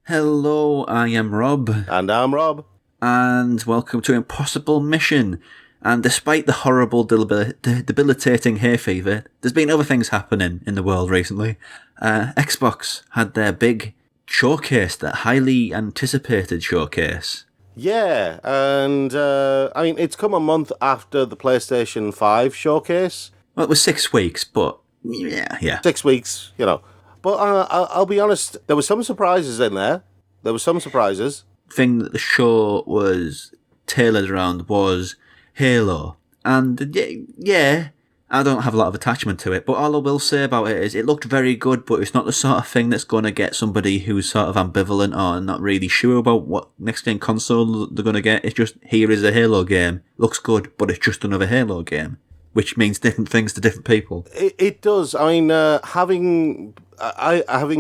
Hello, I am Rob. And I'm Rob. And welcome to Impossible Mission. And despite the horrible, debilitating hay fever, there's been other things happening in the world recently. Xbox had their big showcase, that highly anticipated showcase. Yeah, and it's come a month after the PlayStation 5 showcase. Well, it was 6 weeks, but yeah. 6 weeks, But I'll be honest, there were some surprises in there. Thing that the show was tailored around was Halo. And yeah, I don't have a lot of attachment to it, but all I will say about it is it looked very good, but it's not the sort of thing that's going to get somebody who's sort of ambivalent or not really sure about what next-gen console they're going to get. It's just, here is a Halo game. Looks good, but it's just another Halo game, which means different things to different people. It does. I mean, having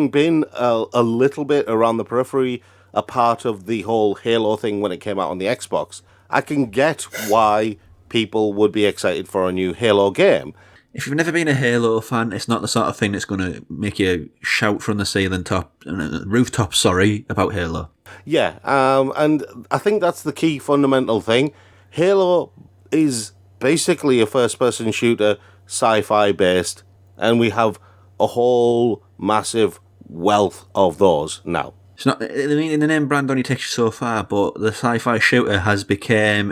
been a little bit around the periphery, a part of the whole Halo thing when it came out on the Xbox, I can get why people would be excited for a new Halo game. If you've never been a Halo fan, it's not the sort of thing that's going to make you shout from the rooftop, about Halo. Yeah, and I think that's the key fundamental thing. Halo is basically a first-person shooter, sci-fi based, and we have a whole massive wealth of those now. It's not. I mean, the name brand only takes you so far, but the sci-fi shooter has become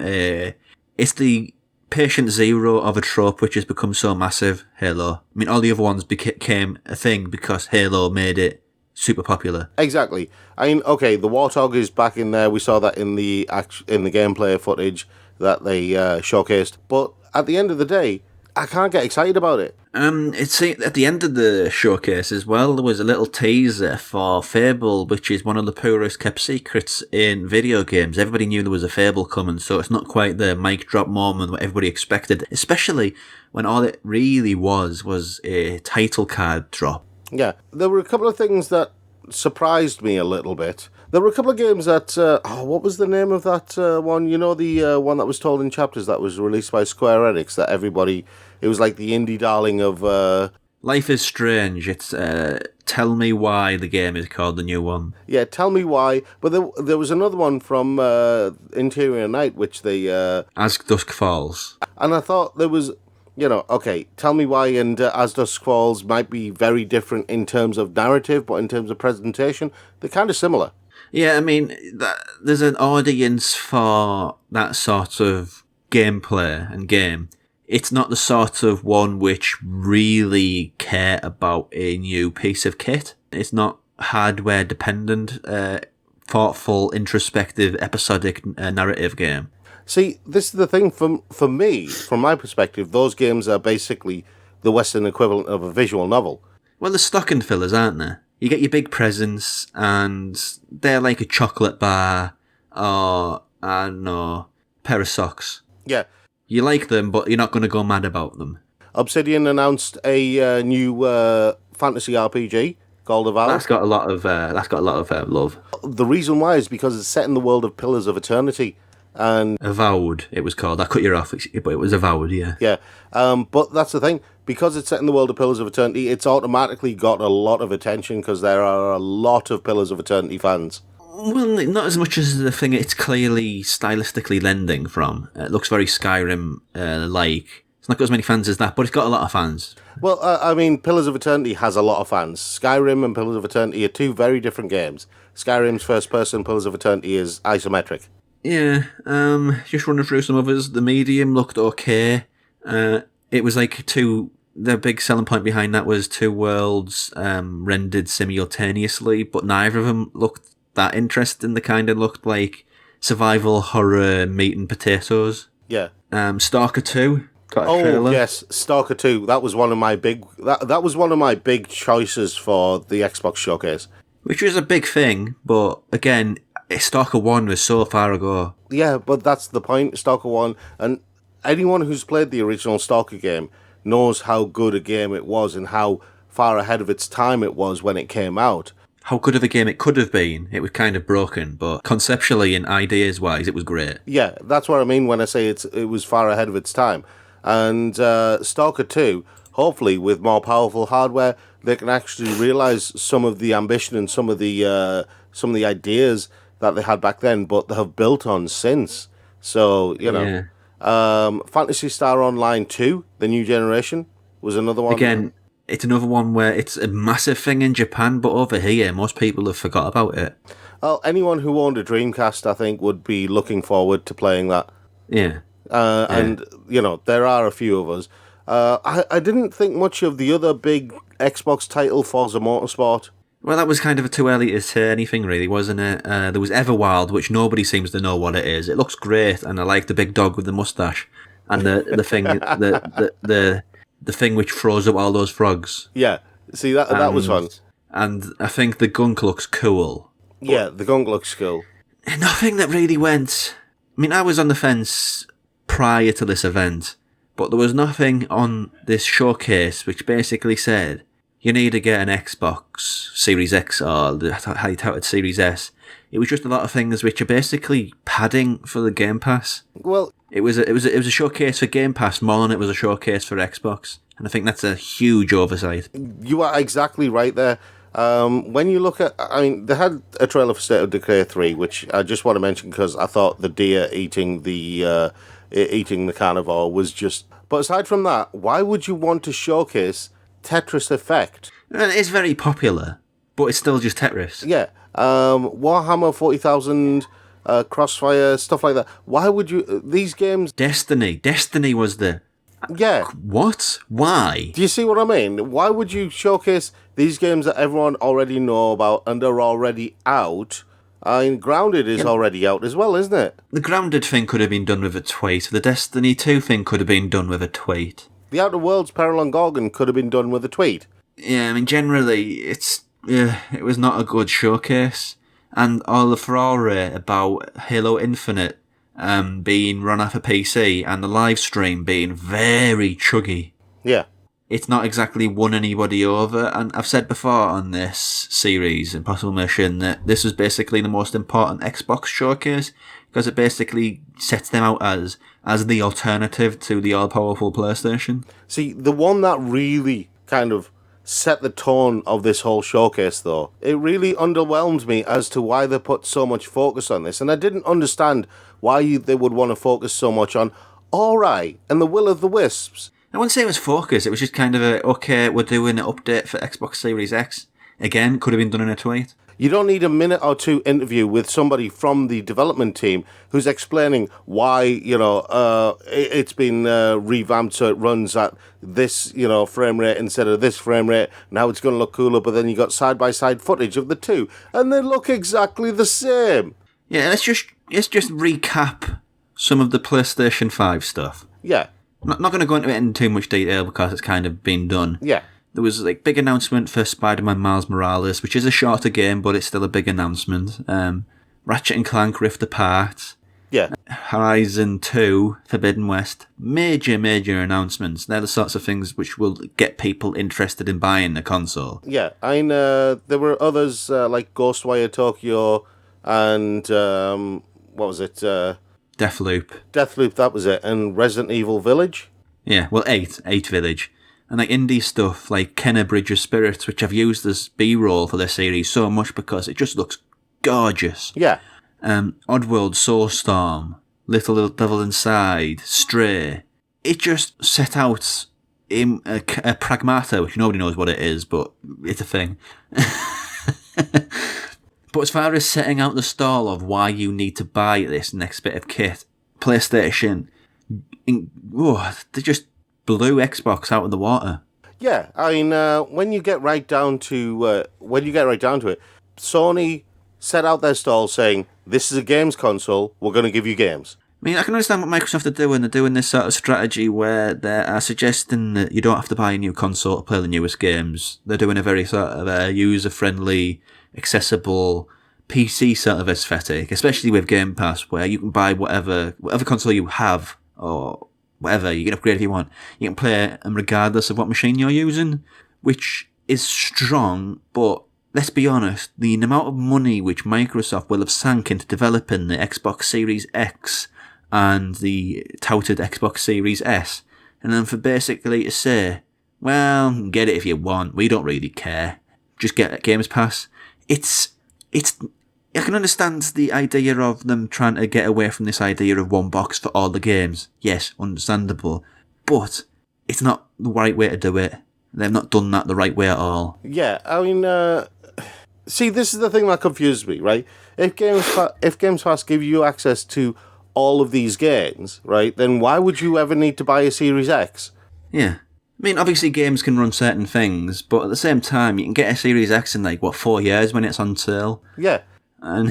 it's the patient zero of a trope which has become so massive. Halo. I mean, all the other ones became a thing because Halo made it super popular. Exactly. I mean, okay, the Warthog is back in there. We saw that in the gameplay footage that they showcased. But at the end of the day, I can't get excited about it. It's at the end of the showcase as well, there was a little teaser for Fable, which is one of the poorest kept secrets in video games. Everybody knew there was a Fable coming, so it's not quite the mic drop moment what everybody expected, especially when all it really was a title card drop. Yeah, there were a couple of things that surprised me a little bit. There were a couple of games that, what was the name of that one? You know, the one that was told in chapters that was released by Square Enix that everybody, it was like the indie darling of... Life is Strange. It's Tell Me Why the game is called, the new one. Yeah, Tell Me Why. But there was another one from Interior Night, which they... As Dusk Falls. And I thought there was... okay, Tell Me Why and As Dusk Falls might be very different in terms of narrative, but in terms of presentation, they're kind of similar. Yeah, I mean, there's an audience for that sort of gameplay and game. It's not the sort of one which really care about a new piece of kit. It's not hardware dependent, thoughtful, introspective, episodic narrative game. See, this is the thing for me, from my perspective, those games are basically the Western equivalent of a visual novel. Well, they're stocking fillers, aren't they? You get your big presents, and they're like a chocolate bar or, I don't know, pair of socks. Yeah. You like them, but you're not going to go mad about them. Obsidian announced a new fantasy RPG called Avowed. That's got a lot of love. The reason why is because it's set in the world of Pillars of Eternity. And Avowed, it was called. I cut you off, but it was Avowed, yeah. Yeah, but that's the thing. Because it's set in the world of Pillars of Eternity, it's automatically got a lot of attention because there are a lot of Pillars of Eternity fans. Well, not as much as the thing it's clearly stylistically lending from. It looks very Skyrim-like. It's not got as many fans as that, but it's got a lot of fans. Well, I mean, Pillars of Eternity has a lot of fans. Skyrim and Pillars of Eternity are two very different games. Skyrim's first person, Pillars of Eternity is isometric. Yeah, just running through some others. The Medium looked okay. It was like the big selling point behind that was two worlds rendered simultaneously, but neither of them looked that interesting. They kind of looked like survival horror meat and potatoes. Yeah. Stalker 2 got a trailer. Oh yes, Stalker 2. That was one of my big choices for the Xbox showcase. Which was a big thing, but again, Stalker 1 was so far ago. Yeah, but that's the point. Stalker 1, and anyone who's played the original Stalker game knows how good a game it was and how far ahead of its time it was when it came out. How good of a game it could have been. It was kind of broken, but conceptually and ideas-wise, it was great. Yeah, that's what I mean when I say it was far ahead of its time. And Stalker 2, hopefully with more powerful hardware, they can actually realise some of the ambition and some of the some of the ideas that they had back then, but they have built on since. So, Phantasy Star Online 2, the new generation, was another one. Again, it's another one where it's a massive thing in Japan, but over here, most people have forgot about it. Well, anyone who owned a Dreamcast, I think, would be looking forward to playing that. Yeah. And, there are a few of us. I didn't think much of the other big Xbox title, Forza Motorsport. Well, that was kind of too early to say anything, really, wasn't it? There was Everwild, which nobody seems to know what it is. It looks great, and I like the big dog with the mustache, and the thing, the thing which throws up all those frogs. Yeah, see that was fun. And I think the gunk looks cool. Yeah, the gunk looks cool. Nothing that really went. I mean, I was on the fence prior to this event, but there was nothing on this showcase which basically said, you need to get an Xbox Series X or the highly touted Series S. It was just a lot of things which are basically padding for the Game Pass. Well, it was a showcase for Game Pass more than it was a showcase for Xbox, and I think that's a huge oversight. You are exactly right there. When you look at, they had a trailer for State of Decay 3, which I just want to mention because I thought the deer eating the carnivore was just. But aside from that, why would you want to showcase Tetris Effect? It's very popular, but it's still just Tetris. Yeah. Warhammer 40,000, Crossfire, stuff like that. Why would you... These games... Destiny was the... Yeah. What? Why? Do you see what I mean? Why would you showcase these games that everyone already know about and are already out? Grounded is already out as well, isn't it? The Grounded thing could have been done with a tweet. The Destiny 2 thing could have been done with a tweet. The Outer Worlds Peril on Gorgon could have been done with a tweet. Yeah, generally, it was not a good showcase. And all the furore about Halo Infinite being run off a PC and the live stream being very chuggy. Yeah. It's not exactly won anybody over. And I've said before on this series, Impossible Mission, that this was basically the most important Xbox showcase because it basically sets them out as the alternative to the all-powerful PlayStation. See, the one that really kind of set the tone of this whole showcase, though, it really underwhelmed me as to why they put so much focus on this. And I didn't understand why they would want to focus so much on Ori and the Will of the Wisps. I wouldn't say it was focus. It was just kind of okay, we're doing an update for Xbox Series X. Again, could have been done in a tweet. You don't need a minute or two interview with somebody from the development team who's explaining why, it's been revamped so it runs at this, frame rate instead of this frame rate. Now it's going to look cooler, but then you got side-by-side footage of the two, and they look exactly the same. Yeah, let's just recap some of the PlayStation 5 stuff. Yeah. Not going to go into it in too much detail because it's kind of been done. Yeah. There was big announcement for Spider-Man Miles Morales, which is a shorter game, but it's still a big announcement. Ratchet & Clank Rift Apart. Yeah. Horizon 2, Forbidden West. Major announcements. They're the sorts of things which will get people interested in buying the console. Yeah. There were others like Ghostwire Tokyo and, what was it? Deathloop, that was it. And Resident Evil Village. Yeah, well, 8 Village. And indie stuff like Kenna Bridge of Spirits, which I've used as B-roll for this series so much because it just looks gorgeous. Yeah. Oddworld, Soulstorm, Little Devil Inside, Stray. It just set out in a pragmata, which nobody knows what it is, but it's a thing. But as far as setting out the stall of why you need to buy this next bit of kit, PlayStation, they just blew Xbox out of the water. Yeah, when you get right down to it, Sony set out their stall saying, "This is a games console. We're going to give you games." I can understand what Microsoft are doing. They're doing this sort of strategy where they are suggesting that you don't have to buy a new console to play the newest games. They're doing a very sort of user-friendly, accessible PC sort of aesthetic, especially with Game Pass, where you can buy whatever console you have or whatever, you can upgrade if you want. You can play them regardless of what machine you're using, which is strong, but let's be honest, the amount of money which Microsoft will have sank into developing the Xbox Series X and the touted Xbox Series S, and then for basically to say, well, get it if you want, we don't really care, just get a Games Pass. It's I can understand the idea of them trying to get away from this idea of one box for all the games. Yes, understandable. But it's not the right way to do it. They've not done that the right way at all. Yeah, I mean, see, this is the thing that confuses me, right? If Games Pass give you access to all of these games, right, then why would you ever need to buy a Series X? Yeah. I mean, obviously games can run certain things, but at the same time, you can get a Series X in, 4 years when it's on sale. Yeah. And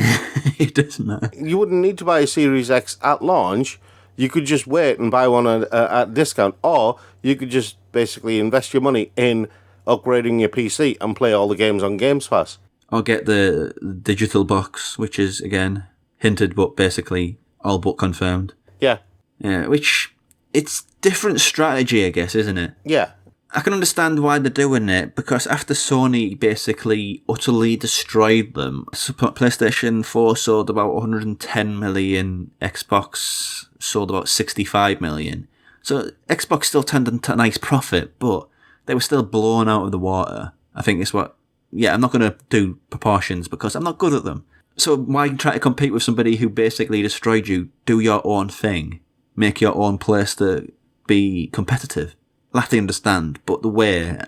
it doesn't matter. You wouldn't need to buy a Series X at launch. You could just wait and buy one at discount, or you could just basically invest your money in upgrading your PC and play all the games on Games Pass. Or get the digital box, which is, again, hinted but basically all but confirmed. Yeah. Yeah, which, it's different strategy, I guess, isn't it? Yeah. I can understand why they're doing it, because after Sony basically utterly destroyed them, PlayStation 4 sold about 110 million, Xbox sold about 65 million. So Xbox still turned into a nice profit, but they were still blown out of the water. I think it's what... Yeah, I'm not going to do proportions because I'm not good at them. So why try to compete with somebody who basically destroyed you? Do your own thing. Make your own place to be competitive. I'll have to understand, but the way,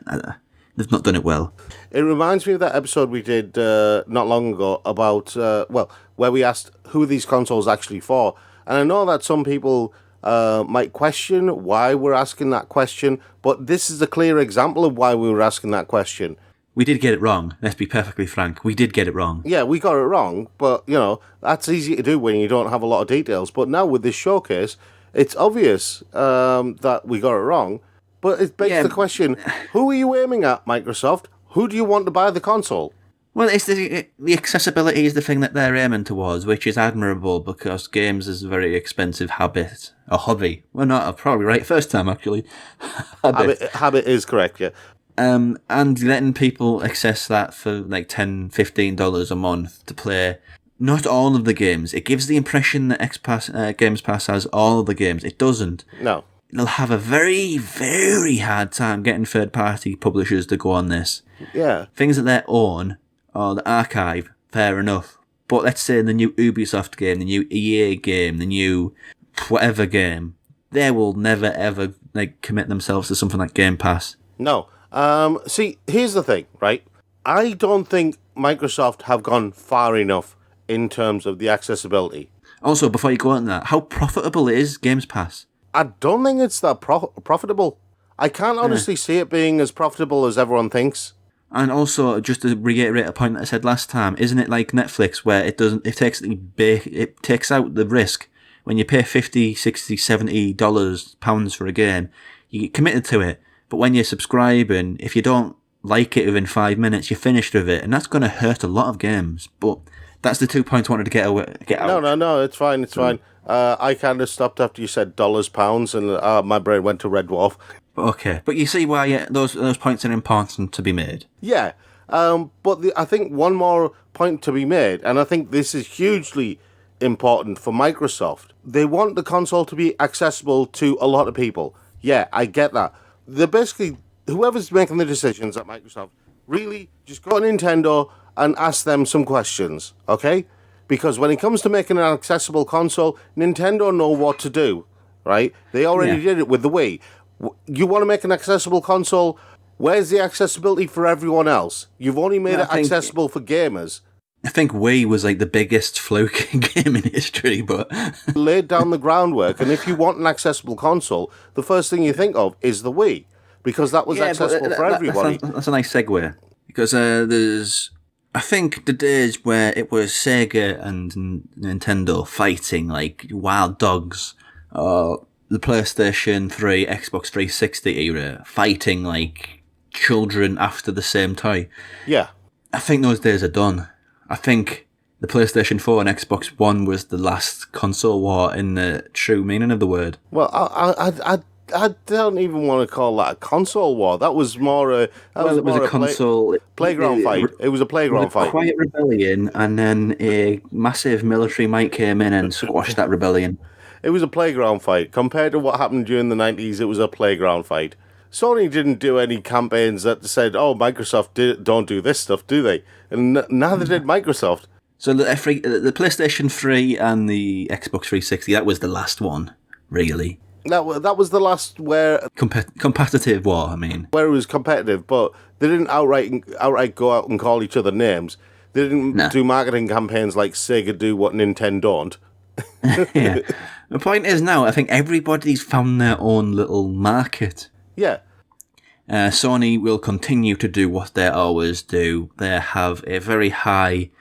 they've not done it well. It reminds me of that episode we did not long ago about, where we asked who are these consoles actually for. And I know that some people might question why we're asking that question, but this is a clear example of why we were asking that question. We did get it wrong, let's be perfectly frank. We did get it wrong. Yeah, we got it wrong, but, that's easy to do when you don't have a lot of details. But now with this showcase, it's obvious that we got it wrong. But it begs the question, who are you aiming at, Microsoft? Who do you want to buy the console? Well, it's the accessibility is the thing that they're aiming towards, which is admirable because games is a very expensive habit. Or hobby. Well, not probably right first time, actually. Habit is correct, yeah. And letting people access that for $10, $15 a month to play not all of the games. It gives the impression that Games Pass has all of the games. It doesn't. No. They'll have a very, very hard time getting third-party publishers to go on this. Yeah. Things that they own, or the archive, fair enough. But let's say the new Ubisoft game, the new EA game, the new whatever game, they will never, ever commit themselves to something like Game Pass. No. See, here's the thing, right? I don't think Microsoft have gone far enough in terms of the accessibility. Also, before you go on that, how profitable is Games Pass? I don't think it's that profitable. I can't honestly see it being as profitable as everyone thinks. And also, just to reiterate a point that I said last time, isn't it like Netflix where it takes out the risk when you pay $50, $60, $70 pounds for a game, you get committed to it. But when you're subscribing, if you don't like it within 5 minutes, you're finished with it, and that's going to hurt a lot of games. But that's the 2 points I wanted to get out. No, it's fine, fine. I kind of stopped after you said dollars, pounds, and my brain went to Red Dwarf. Okay, but you see why those points are important to be made. Yeah, but I think one more point to be made, and I think this is hugely important for Microsoft. They want the console to be accessible to a lot of people. Yeah, I get that. They're basically, whoever's making the decisions at Microsoft, really just go to Nintendo and ask them some questions, okay? Because when it comes to making an accessible console, Nintendo know what to do, right? They already did it with the Wii. You want to make an accessible console, where's the accessibility for everyone else? You've only made it accessible for gamers. I think Wii was the biggest fluke in gaming history, but... laid down the groundwork, and if you want an accessible console, the first thing you think of is the Wii, because that was accessible for everybody. That's a nice segue, because there's... I think the days where it was Sega and Nintendo fighting like wild dogs, or the PlayStation 3, Xbox 360 era fighting like children after the same toy. Yeah. I think those days are done. I think the PlayStation 4 and Xbox One was the last console war in the true meaning of the word. Well, I don't even want to call that a console war. That was more a console playground fight. It was a playground fight. Quiet rebellion, and then a massive military might came in and squashed that rebellion. It was a playground fight. Compared to what happened during the 90s, it was a playground fight. Sony didn't do any campaigns that said, oh, Microsoft don't do this stuff, do they? And neither did Microsoft. So the PlayStation 3 and the Xbox 360, that was the last one, really. That was the last where Competitive war, I mean. Where it was competitive, but they didn't outright go out and call each other names. They didn't do marketing campaigns like Sega do what Nintendo don't. Yeah. The point is now, I think everybody's found their own little market. Yeah. Sony will continue to do what they always do. They have a very high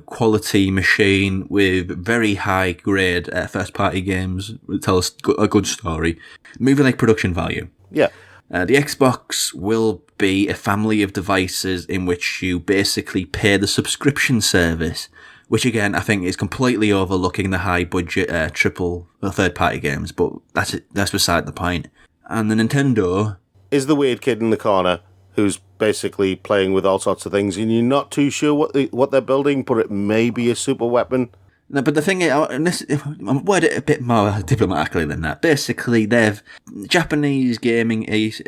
quality machine with very high grade first-party games that tell us a good story. Movie like production value. Yeah. The Xbox will be a family of devices in which you basically pay the subscription service, which again I think is completely overlooking the high budget triple third-party games, but that's beside the point. And the Nintendo is the weird kid in the corner who's basically playing with all sorts of things, and you're not too sure what they're building, but it may be a super weapon. No, but the thing is, I'm word it a bit more diplomatically than that. Basically, Japanese gaming, East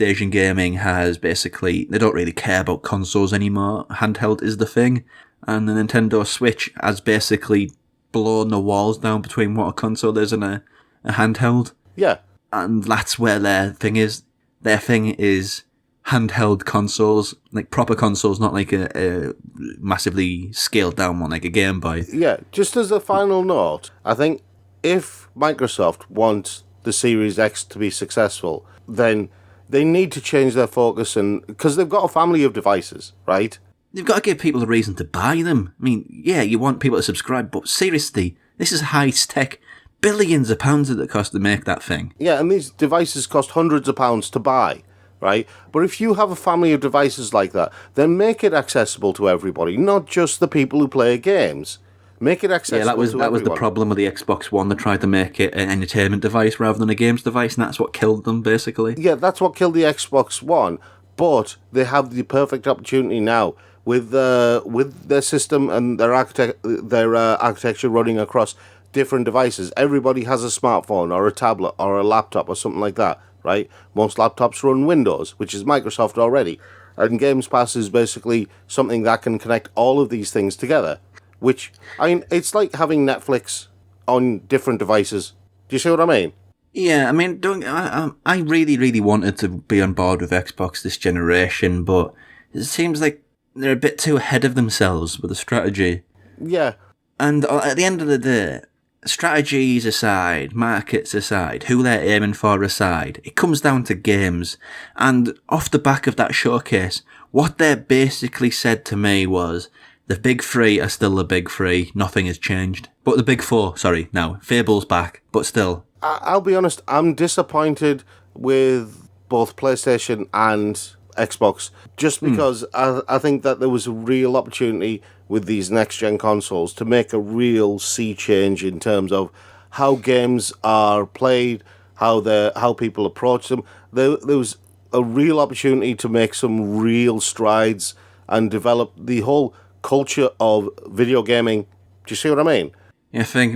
Asian gaming has basically, they don't really care about consoles anymore. Handheld is the thing, and the Nintendo Switch has basically blown the walls down between what a console is and a handheld. Yeah. And that's where their thing is. Their thing is handheld consoles, like proper consoles, not like a massively scaled down one like a Game Boy. Yeah, just as a final note, I think if Microsoft wants the Series X to be successful, then they need to change their focus, and because they've got a family of devices, right? You've got to give people a reason to buy them. I mean, yeah, you want people to subscribe, but seriously, this is high-tech. Billions of pounds that it cost to make that thing. Yeah, and these devices cost hundreds of pounds to buy, right? But if you have a family of devices like that, then make it accessible to everybody, not just the people who play games. Make it accessible to everyone. Yeah, that was the problem with the Xbox One. They tried to make it an entertainment device rather than a games device, and that's what killed them, basically. Yeah, that's what killed the Xbox One, but they have the perfect opportunity now with their system and their architecture running across different devices. Everybody has a smartphone or a tablet or a laptop or something like that, right? Most laptops run Windows, which is Microsoft already. And Games Pass is basically something that can connect all of these things together. Which, I mean, it's like having Netflix on different devices. Do you see what I mean? Yeah, I mean, I really, really wanted to be on board with Xbox this generation, but it seems like they're a bit too ahead of themselves with the strategy. Yeah. And at the end of the day, strategies aside, markets aside, who they're aiming for aside, it comes down to games. And off the back of that showcase, what they basically said to me was, the big three are still the big three, nothing has changed. But the big four, Fable's back, but still. I'll be honest, I'm disappointed with both PlayStation and Xbox, just because I think that there was a real opportunity with these next-gen consoles to make a real sea change in terms of how games are played, how people approach them. There was a real opportunity to make some real strides and develop the whole culture of video gaming. Do you see what I mean? I think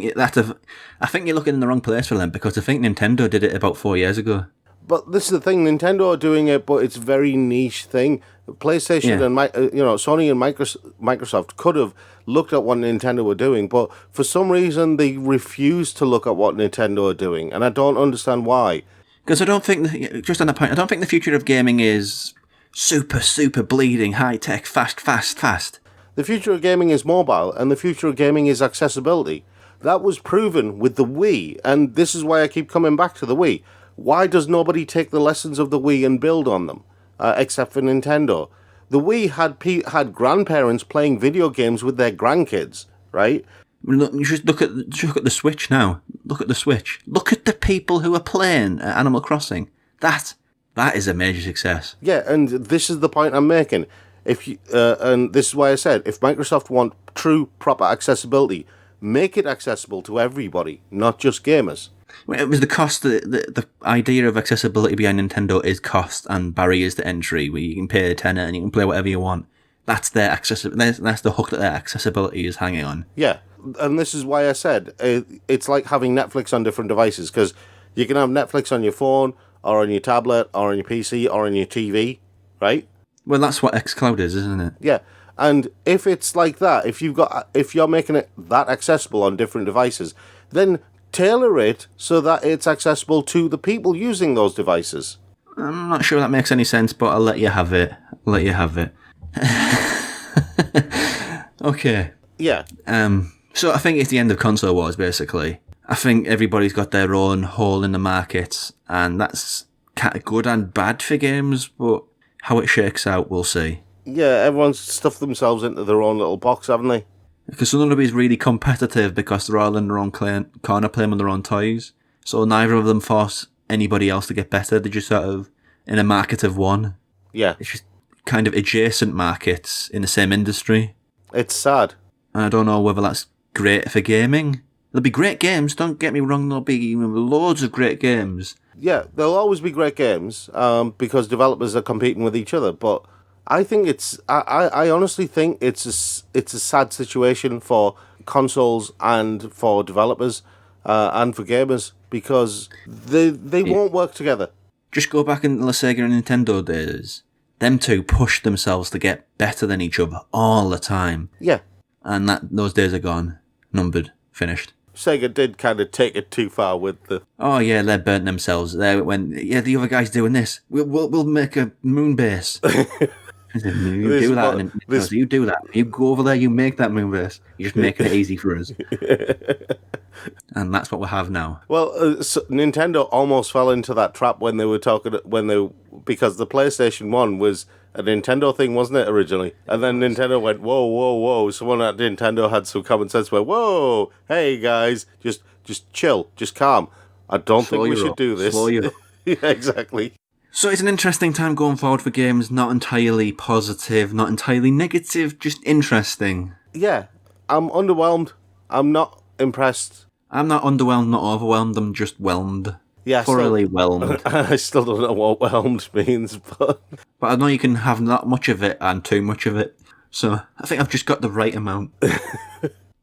you're looking in the wrong place for them, because I think Nintendo did it about 4 years ago. But this is the thing, Nintendo are doing it, but it's a very niche thing. PlayStation and Sony and Microsoft could have looked at what Nintendo were doing, but for some reason they refuse to look at what Nintendo are doing, and I don't understand why. Because I don't think, just on that point, I don't think the future of gaming is super, super bleeding, high-tech, fast. The future of gaming is mobile, and the future of gaming is accessibility. That was proven with the Wii, and this is why I keep coming back to the Wii. Why does nobody take the lessons of the Wii and build on them, except for Nintendo? The Wii had grandparents playing video games with their grandkids, right? Look, you should look at the Switch now. Look at the Switch. Look at the people who are playing Animal Crossing. That is a major success. Yeah, and this is the point I'm making. And this is why I said, if Microsoft want true, proper accessibility, make it accessible to everybody, not just gamers. It was the cost. The idea of accessibility behind Nintendo is cost and barriers to entry, where you can pay a tenner and you can play whatever you want. That's their That's the hook that their accessibility is hanging on. Yeah, and this is why I said it's like having Netflix on different devices, because you can have Netflix on your phone, or on your tablet, or on your PC, or on your TV, right? Well, that's what xCloud is, isn't it? Yeah, And if it's like that, if you're making it that accessible on different devices, then tailor it so that it's accessible to the people using those devices. I'm not sure that makes any sense, but I'll let you have it. Okay. Yeah. So I think it's the end of console wars, basically. I think everybody's got their own hole in the market, and that's kind of good and bad for games, but how it shakes out, we'll see. Yeah, everyone's stuffed themselves into their own little box, haven't they? Because none of it is really competitive because they're all in their own corner playing with their own toys. So neither of them force anybody else to get better. They're just sort of in a market of one. Yeah. It's just kind of adjacent markets in the same industry. It's sad. And I don't know whether that's great for gaming. There'll be great games, don't get me wrong, there'll be loads of great games. Yeah, there'll always be great games because developers are competing with each other, but I think I honestly think it's a sad situation for consoles and for developers and for gamers because they won't work together. Just go back in the Sega and Nintendo days. Them two pushed themselves to get better than each other all the time. Yeah. And those days are gone. Numbered. Finished. Sega did kind of take it too far with the... Oh yeah, they burnt themselves. They went, yeah, the other guy's doing this. We'll make a moon base. You do that. You go over there, you make that moon base. You're just making it easy for us. And that's what we have now. Well, so Nintendo almost fell into that trap when they were because the PlayStation 1 was a Nintendo thing, wasn't it, originally? And then Nintendo went, whoa. Someone at Nintendo had some common sense where, whoa, hey guys, just chill, just calm. I don't think we should do this. Slow you up. Yeah, exactly. So it's an interesting time going forward for games, not entirely positive, not entirely negative, just interesting. Yeah, I'm underwhelmed. I'm not impressed. I'm not underwhelmed, not overwhelmed, I'm just whelmed. Yeah, thoroughly whelmed. I still don't know what whelmed means, but I know you can have not much of it and too much of it. So I think I've just got the right amount.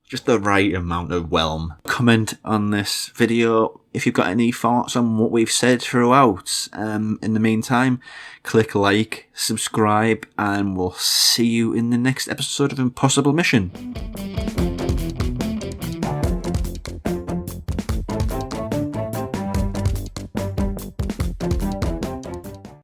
Just the right amount of whelm. Comment on this video if you've got any thoughts on what we've said throughout. In the meantime, click like, subscribe, and we'll see you in the next episode of Impossible Mission.